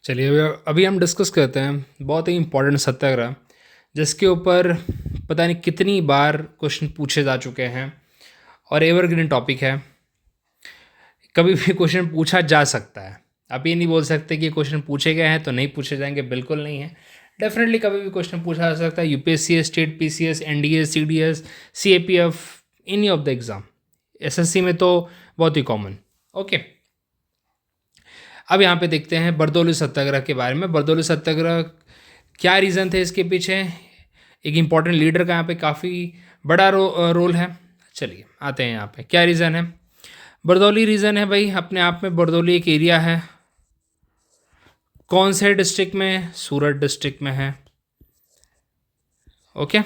चलिए अभी हम डिस्कस करते हैं बहुत ही इम्पोर्टेंट सत्याग्रह, जिसके ऊपर पता नहीं कितनी बार क्वेश्चन पूछे जा चुके हैं और एवरग्रीन टॉपिक है। कभी भी क्वेश्चन पूछा जा सकता है। आप ये नहीं बोल सकते कि क्वेश्चन पूछे गए हैं तो नहीं पूछे जाएंगे, बिल्कुल नहीं है। डेफिनेटली कभी भी क्वेश्चन पूछा जा सकता है। UPSC, state PCS, NDA, CDS, CAPF, any of the exam, SSC में तो बहुत ही कॉमन। ओके, अब यहाँ पे देखते हैं बरदौली सत्याग्रह के बारे में। बरदौली सत्याग्रह क्या रीज़न थे इसके पीछे? एक इम्पॉर्टेंट लीडर का यहाँ पे काफ़ी बड़ा रोल है। चलिए आते हैं यहाँ पे क्या रीज़न है। बरदौली रीज़न है भाई, अपने आप में बरदौली एक एरिया है। कौन से डिस्ट्रिक्ट में? सूरत डिस्ट्रिक्ट में है। ओके,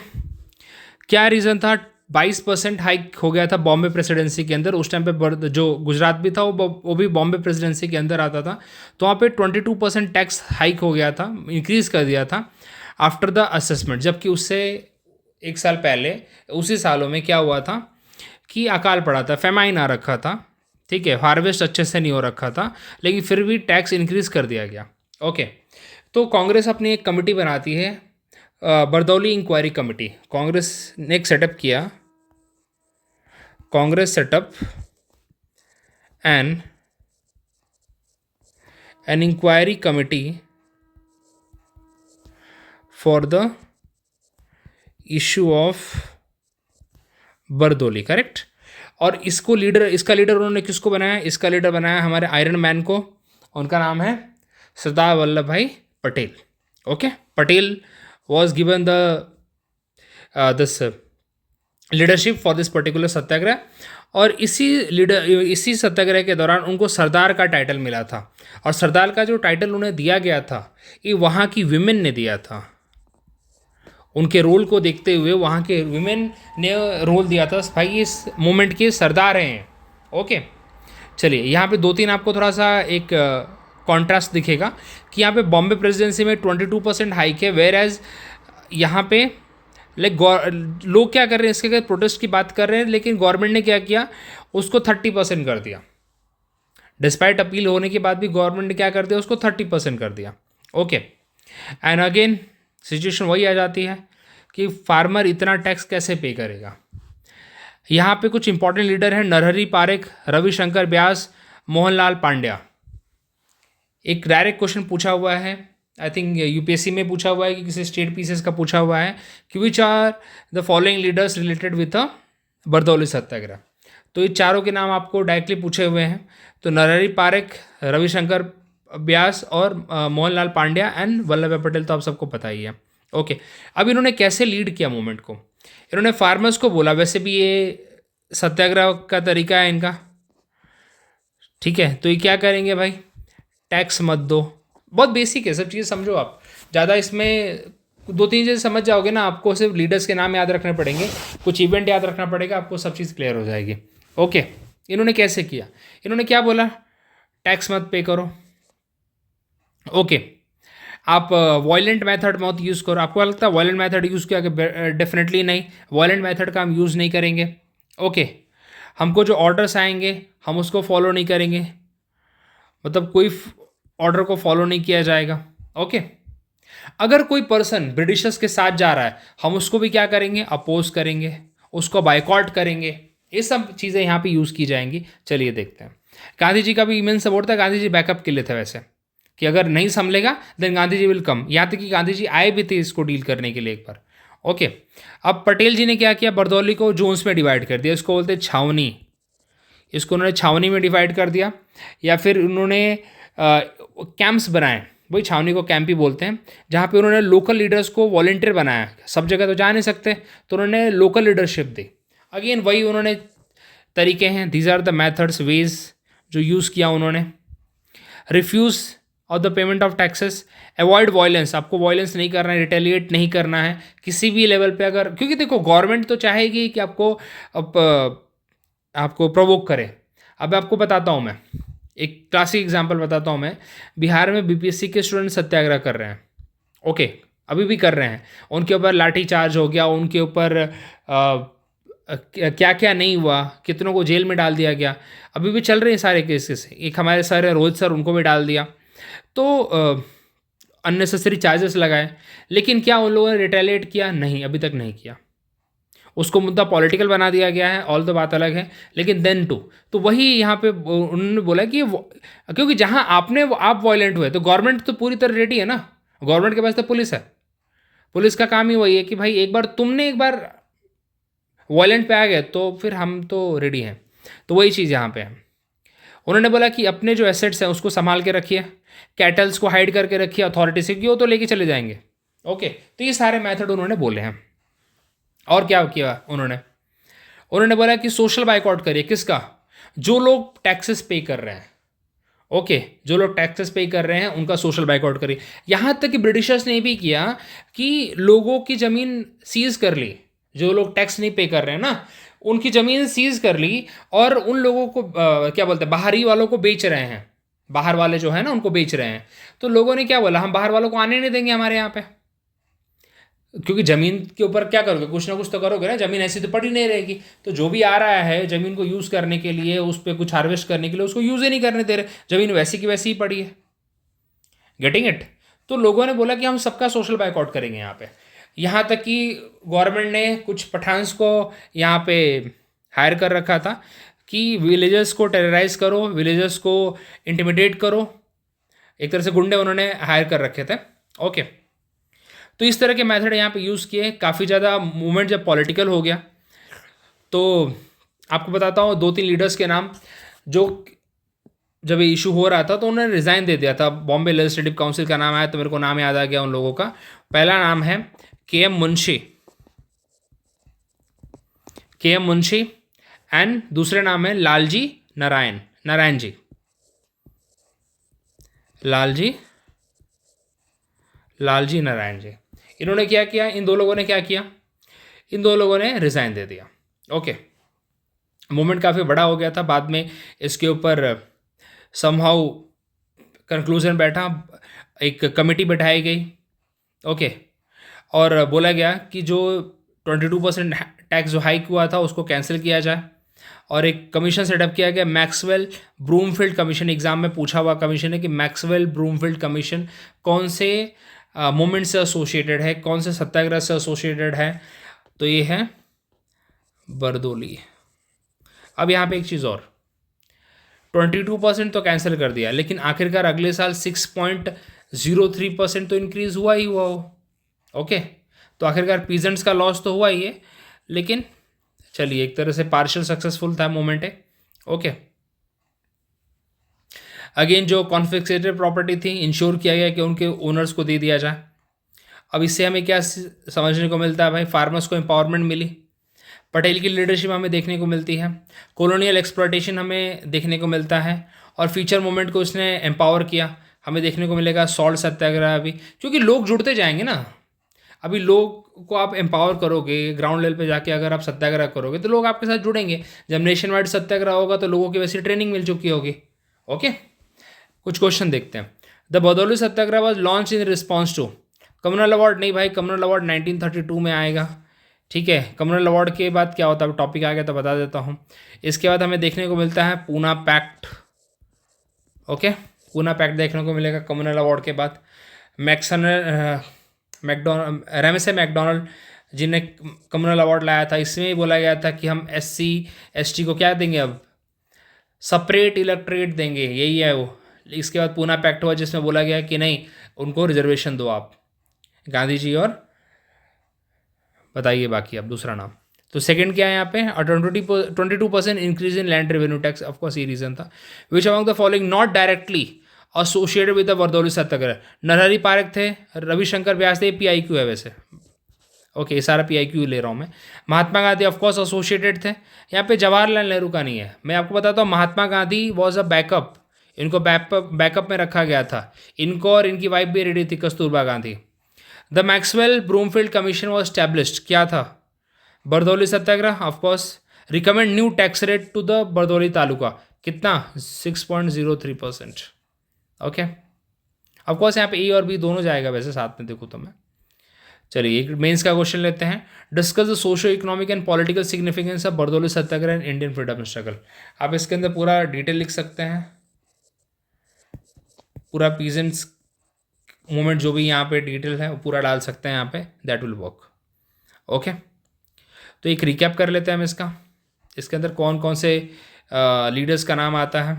क्या रीज़न था? 22% हाइक हो गया था बॉम्बे प्रेसिडेंसी के अंदर। उस टाइम पे जो गुजरात भी था वो भी बॉम्बे प्रेसिडेंसी के अंदर आता था। तो वहाँ पे 22% टैक्स हाइक हो गया था, इंक्रीज़ कर दिया था आफ्टर द असेसमेंट। जबकि उससे एक साल पहले उसी सालों में क्या हुआ था कि अकाल पड़ा था, फेमाइन आ रखा था। ठीक है, हार्वेस्ट अच्छे से नहीं हो रखा था, लेकिन फिर भी टैक्स इंक्रीज़ कर दिया गया। ओके, तो कांग्रेस अपनी एक कमेटी बनाती है, बरदौली इंक्वायरी कमेटी। कांग्रेस ने एक सेटअप किया। Congress setup an inquiry committee for the issue of Bardoli, correct. और इसका लीडर उन्होंने किसको बनाया? इसका लीडर बनाया हमारे आयरन मैन को। उनका नाम है Sardar Vallabh Bhai Patel. Okay, Patel was given this leadership for this particular Satyagraha. और इसी सत्याग्रह के दौरान उनको सरदार का टाइटल मिला था। और सरदार का जो टाइटल उन्हें दिया गया था, ये वहाँ की विमेन ने दिया था। उनके रोल को देखते हुए वहाँ के विमेन ने रोल दिया था, भाई इस मूवमेंट के सरदार हैं। ओके, चलिए यहाँ पे 2-3 आपको थोड़ा सा एक कॉन्ट्रास्ट दिखेगा कि यहाँ पे बॉम्बे प्रेसिडेंसी में 22% हाइक है, वेयर एज यहाँ पे लोग क्या कर रहे हैं, इसके अगर प्रोटेस्ट की बात कर रहे हैं, लेकिन गवर्नमेंट ने क्या किया, उसको 30% कर दिया। डिस्पाइट अपील होने के बाद भी गवर्नमेंट ने क्या कर दिया, उसको 30% कर दिया। ओके, एंड अगेन सिचुएशन वही आ जाती है कि फार्मर इतना टैक्स कैसे पे करेगा। यहाँ पे कुछ इंपॉर्टेंट लीडर हैं, नरहरि पारेख, रविशंकर व्यास, मोहनलाल पांड्या। एक डायरेक्ट क्वेश्चन पूछा हुआ है, आई थिंक यूपीएससी में पूछा हुआ है कि किसी स्टेट पीसीएस का पूछा हुआ है कि which are the following leaders related with the Bardoli Satyagraha. तो ये चारों के नाम आपको डायरेक्टली पूछे हुए हैं। तो नरहरि पारेख, रविशंकर व्यास और मोहनलाल पांड्या एंड वल्लभ भाई पटेल तो आप सबको पता ही है। ओके, अब इन्होंने कैसे लीड किया मूवमेंट को? इन्होंने फार्मर्स को बोला, वैसे भी ये सत्याग्रह का तरीका है इनका, ठीक है, तो ये क्या करेंगे भाई, टैक्स मत दो। बहुत बेसिक है, सब चीज़ें समझो आप। ज़्यादा इसमें 2-3 चीज़ें समझ जाओगे ना, आपको सिर्फ लीडर्स के नाम याद रखने पड़ेंगे, कुछ इवेंट याद रखना पड़ेगा, आपको सब चीज़ क्लियर हो जाएगी। ओके, इन्होंने कैसे किया? इन्होंने क्या बोला? टैक्स मत पे करो। ओके, आप वायलेंट मेथड मत यूज़ करो। आपको लगता है वायलेंट मेथड यूज़ किया? डेफिनेटली नहीं, वायलेंट मेथड का हम यूज़ नहीं करेंगे। ओके, हमको जो ऑर्डर्स आएंगे हम उसको फॉलो नहीं करेंगे, मतलब कोई ऑर्डर को फॉलो नहीं किया जाएगा। ओके, अगर कोई पर्सन ब्रिटिशर्स के साथ जा रहा है, हम उसको भी क्या करेंगे, अपोज करेंगे, उसको बाइकआउट करेंगे। ये सब चीज़ें यहाँ पे यूज़ की जाएंगी। चलिए देखते हैं। गांधी जी का भी इमेंस सपोर्ट था। गांधी जी बैकअप के लिए थे वैसे, कि अगर नहीं संभलेगा then Gandhi ji will come. यहाँ तक कि गांधी जी आए भी थे इसको डील करने के लिए एक बार। ओके, अब पटेल जी ने क्या किया, बरदौली को जोन्स में डिवाइड कर दिया। इसको बोलते छावनी, इसको उन्होंने छावनी में डिवाइड कर दिया। या फिर उन्होंने कैंप्स बनाए, वही छावनी को कैंप ही बोलते हैं, जहाँ पे उन्होंने लोकल लीडर्स को वॉलंटियर बनाया। सब जगह तो जा नहीं सकते, तो उन्होंने लोकल लीडरशिप दी। अगेन वही उन्होंने तरीके हैं, these are the methods, ways जो यूज़ किया उन्होंने। Refuse of the payment of taxes, avoid violence, आपको वायलेंस नहीं करना है, रिटेलिएट नहीं करना है किसी भी लेवल पे। अगर, क्योंकि देखो गवर्नमेंट तो चाहेगी कि आपको प्रोवोक करे। अब आपको बताता हूँ मैं, एक क्लासिक एग्जांपल बताता हूँ मैं। बिहार में बीपीएससी के स्टूडेंट सत्याग्रह कर रहे हैं। ओके, अभी भी कर रहे हैं। उनके ऊपर लाठी चार्ज हो गया, उनके ऊपर क्या क्या नहीं हुआ, कितनों को जेल में डाल दिया गया, अभी भी चल रहे हैं सारे केसेस। एक हमारे सर है रोहित सर, उनको भी डाल दिया। तो अननेसेसरी चार्जेस लगाए, लेकिन क्या उन लोगों ने रिटेलिएट किया? नहीं, अभी तक नहीं किया। उसको मुद्दा पॉलिटिकल बना दिया गया है, ऑल तो बात अलग है, लेकिन देन टू तो वही यहाँ पे उन्होंने बोला कि क्योंकि जहाँ आप वायलेंट हुए तो गवर्नमेंट तो पूरी तरह रेडी है ना, गवर्नमेंट के पास तो पुलिस है, पुलिस का काम ही वही है कि भाई एक बार वायलेंट पे आ गए तो फिर हम तो रेडी हैं। तो वही चीज़ यहाँ पे है। उन्होंने बोला कि अपने जो एसेट्स हैं उसको संभाल के रखिए, कैटल्स को हाइड करके रखिए अथॉरिटी से, कि वो तो लेके चले जाएंगे। ओके, तो ये सारे मेथड उन्होंने बोले हैं। और क्या किया उन्होंने बोला कि सोशल बाइकआउट करिए। किसका? जो लोग टैक्सेस पे कर रहे हैं। ओके, जो लोग टैक्सेस पे कर रहे हैं उनका सोशल बाइकआउट करिए। यहाँ तक कि ब्रिटिशर्स ने भी किया कि लोगों की ज़मीन सीज कर ली, जो लोग टैक्स नहीं पे कर रहे हैं ना उनकी ज़मीन सीज कर ली, और उन लोगों को क्या बोलते हैं, बाहरी वालों को बेच रहे हैं, बाहर वाले जो है ना उनको बेच रहे हैं। तो लोगों ने क्या बोला, हम बाहर वालों को आने नहीं देंगे हमारे यहाँ पे, क्योंकि ज़मीन के ऊपर क्या करोगे, कुछ ना कुछ तो करोगे ना, ज़मीन ऐसी तो पड़ी नहीं रहेगी। तो जो भी आ रहा है ज़मीन को यूज़ करने के लिए, उस पर कुछ हार्वेस्ट करने के लिए, उसको यूज़ ही नहीं करने दे रहे, ज़मीन वैसी की वैसी ही पड़ी है। Getting it? तो लोगों ने बोला कि हम सबका सोशल बाइकआउट करेंगे यहाँ पे। यहाँ तक कि गवर्नमेंट ने कुछ पठान्स को यहाँ पे हायर कर रखा था कि विलेजर्स को टेरराइज करो, विलेजर्स को इंटिमिडेट करो, एक तरह से गुंडे उन्होंने हायर कर रखे थे। ओके, तो इस तरह के मेथड यहाँ पे यूज़ किए। काफ़ी ज़्यादा मूवमेंट जब पॉलिटिकल हो गया तो आपको बताता हूँ 2-3 लीडर्स के नाम, जो जब ये इशू हो रहा था तो उन्होंने रिज़ाइन दे दिया था। बॉम्बे लेजिस्लेटिव काउंसिल का नाम आया तो मेरे को नाम याद आ गया उन लोगों का। पहला नाम है के एम मुंशी एंड दूसरे नाम है लालजी नारायण जी। लालजी नारायण जी। इन्होंने क्या किया, इन दो लोगों ने क्या किया, इन दो लोगों ने रिज़ाइन दे दिया। ओके, मूवमेंट काफ़ी बड़ा हो गया था। बाद में इसके ऊपर समहाउ कंक्लूजन बैठा, एक कमेटी बैठाई गई। ओके, और बोला गया कि जो 22% टैक्स जो हाइक हुआ था उसको कैंसिल किया जाए, और एक कमीशन सेटअप किया गया, मैक्सवेल ब्रूमफील्ड कमीशन। एग्जाम में पूछा हुआ कमीशन है कि मैक्सवेल ब्रूमफील्ड कमीशन कौन से मूवमेंट से एसोसिएटेड है, कौन से सत्याग्रह से एसोसिएटेड है, तो ये है बरदोली। अब यहाँ पे एक चीज़ और, 22% तो कैंसिल कर दिया, लेकिन आखिरकार अगले साल 6.03% तो इंक्रीज़ हुआ ही हुआ हो। ओके, तो आखिरकार पीजेंट्स का लॉस तो हुआ ही है, लेकिन चलिए एक तरह से पार्शियल सक्सेसफुल था मूवमेंट है। ओके, अगेन जो कॉन्फिस्केटेड प्रॉपर्टी थी इंश्योर किया गया कि उनके ओनर्स को दे दिया जाए। अब इससे हमें क्या समझने को मिलता है भाई, फार्मर्स को एम्पावरमेंट मिली, पटेल की लीडरशिप हमें देखने को मिलती है, कॉलोनियल एक्सप्लॉयटेशन हमें देखने को मिलता है, और फ्यूचर मूवमेंट को उसने एम्पावर किया। हमें देखने को मिलेगा सॉल्ट सत्याग्रह भी, क्योंकि लोग जुड़ते जाएंगे ना। अभी लोग को आप एम्पावर करोगे, ग्राउंड लेवल पे जाके अगर आप सत्याग्रह करोगे तो लोग आपके साथ जुड़ेंगे। जब नेशन वाइड सत्याग्रह होगा तो लोगों की वैसी ट्रेनिंग मिल चुकी होगी। ओके, कुछ क्वेश्चन देखते हैं। The Bardoli Satyagraha was launch in response to communal award. नहीं भाई, कम्युनल अवार्ड 1932 में आएगा। ठीक है, कम्युनल अवार्ड के बाद क्या होता है, टॉपिक आ गया तो बता देता हूँ। इसके बाद हमें देखने को मिलता है Poona pact. Okay, Poona pact देखने को मिलेगा कम्युनल अवार्ड के बाद। रेमसे मैकडोनल्ड जिन्हें कम्युनल अवार्ड लाया था, इसमें ही बोला गया था कि हम SC/ST को क्या देंगे, अब सेपरेट इलेक्ट्रेट देंगे, यही है वो। इसके बाद पूना पैक्ट हुआ जिसमें बोला गया कि नहीं, उनको रिजर्वेशन दो आप, गांधी जी। और बताइए बाकी अब दूसरा नाम। तो सेकंड क्या है यहाँ पे, 22% increase in land revenue tax. Of course ये रीजन था। Which among the following not directly associated with the Bardoli Satyagraha. Narhari Parekh थे, रविशंकर व्यास थे, PIQ है वैसे। ओके, ये सारा PIQ ले रहा हूँ मैं। महात्मा गांधी ऑफकोर्स एसोसिएटेड थे। यहाँ पे जवाहरलाल नेहरू का नहीं है। मैं आपको बताता हूँ, Mahatma Gandhi was a backup, इनको बैकअप में रखा गया था। इनको और इनकी वाइफ भी रेडी थी, Kasturba Gandhi. The Maxwell Broomfield commission was established, क्या था, Bardoli Satyagraha of course. Recommend new tax rate to the Bardoli taluka, कितना, 6.03%। ओके, ऑफकोर्स यहाँ पे ए और बी दोनों जाएगा वैसे साथ में, देखो तो मैं। चलिए एक मेंस का क्वेश्चन लेते हैं। Discuss the socio economic and political significance of Bardoli Satyagraha and Indian freedom struggle. आप इसके अंदर पूरा डिटेल लिख सकते हैं। पूरा पीजेंट्स मूवमेंट जो भी यहाँ पे डिटेल है वो पूरा डाल सकते हैं यहाँ पे, दैट विल वर्क। ओके, तो एक रिकैप कर लेते हैं हम इसका। इसके अंदर कौन कौन से लीडर्स का नाम आता है।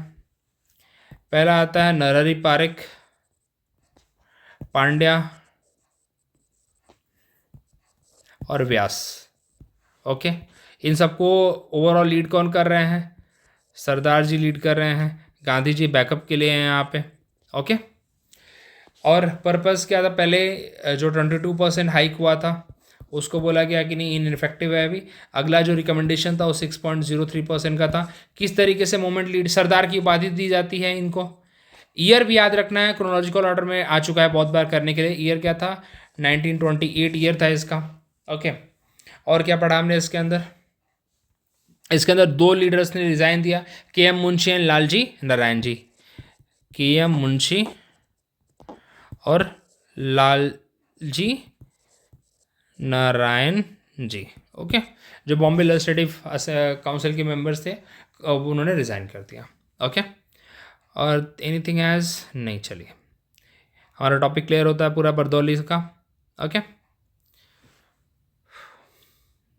पहला आता है नरहरि पारिक, पांड्या और व्यास। ओके, इन सबको ओवरऑल लीड कौन कर रहे हैं, सरदार जी लीड कर रहे हैं, गांधी जी बैकअप के लिए हैं यहाँ पे। ओके, और पर्पस क्या था, पहले जो 22% हाइक हुआ था उसको बोला गया कि नहीं इनइफेक्टिव है अभी। अगला जो रिकमेंडेशन था वो 6.03% का था। किस तरीके से मूवमेंट लीड, सरदार की उपाधि दी जाती है इनको। ईयर भी याद रखना है, क्रोनोलॉजिकल ऑर्डर में आ चुका है बहुत बार करने के लिए। ईयर क्या था, 1928 ईयर था इसका। ओके, और क्या पढ़ा हमने इसके अंदर, इसके अंदर दो लीडर्स ने रिजाइन दिया, के एम मुंशी एंड लालजी नारायण जी। के एम मुंशी और लालजी नारायण जी। ओके, जो बॉम्बे लेजिस्लेटिव काउंसिल के मेंबर्स थे, अब उन्होंने रिज़ाइन कर दिया। ओके, और एनीथिंग एज नहीं, चलिए हमारा टॉपिक क्लियर होता है पूरा बरदौली का। ओके,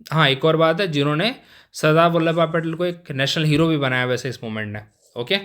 हाँ एक और बात है, जिन्होंने सरदार वल्लभ भाई पटेल को एक नेशनल हीरो भी बनाया वैसे इस मूवमेंट ने। ओके,